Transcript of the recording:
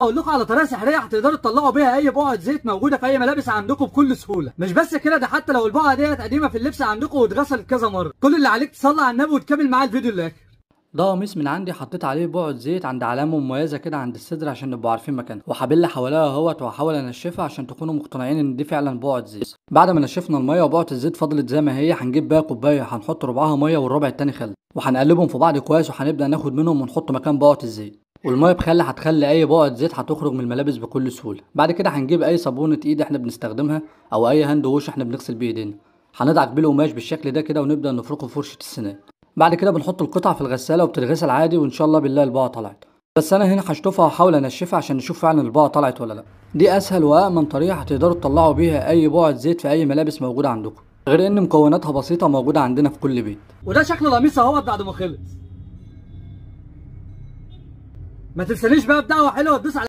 اقول لكم على طريقه سحريه هتقدروا تطلعوا بيها اي بقعه زيت موجوده في اي ملابس عندكم بكل سهوله. مش بس كده، ده حتى لو البقعه ديت قديمه في اللبس عندكم واتغسلت كذا مره، كل اللي عليك تصلي على النبي وتكمل معايا الفيديو للاخر. ده قميص من عندي حطيت عليه بقعه زيت عند علامه مميزه كده عند الصدر عشان نبقوا عارفين مكانها، وهبل حواليها اهوت وهحاول انشفها عشان تكونوا مقتنعين ان دي فعلا بقعه زيت. بعد ما نشفنا الميه وبقعه الزيت فضلت زي ما هي، هنجيب بقى كوبايه هنحط ربعها ميه والربع التاني خل، وهنقلبهم في بعض كويس، وهنبدا ناخد منهم ونحط مكان بقعه الزيت. والميه بخل هتخلي اي بقعه زيت هتخرج من الملابس بكل سهوله. بعد كده هنجيب اي صابونه ايد احنا بنستخدمها او اي هاند ووش احنا بنغسل بيه ايدينا، هنضعف بيه القماش بالشكل ده كده ونبدا نفركه في فرشه السنان. بعد كده بنحط القطع في الغساله وبتتغسل عادي، وان شاء الله بالله البقعه طلعت. بس انا هنا هشطفها واحاول انشفها عشان نشوف فعلا البقعه طلعت ولا لا. دي اسهل وامن طريقه هتقدروا تطلعوا بيها اي بقعه زيت في اي ملابس موجوده عندكم، غير ان مكوناتها بسيطه موجوده عندنا في كل بيت. وده شكل القميص اهوت بعد ما خلص. ما تنسانيش بقى بدعوه حلوه وتدوس على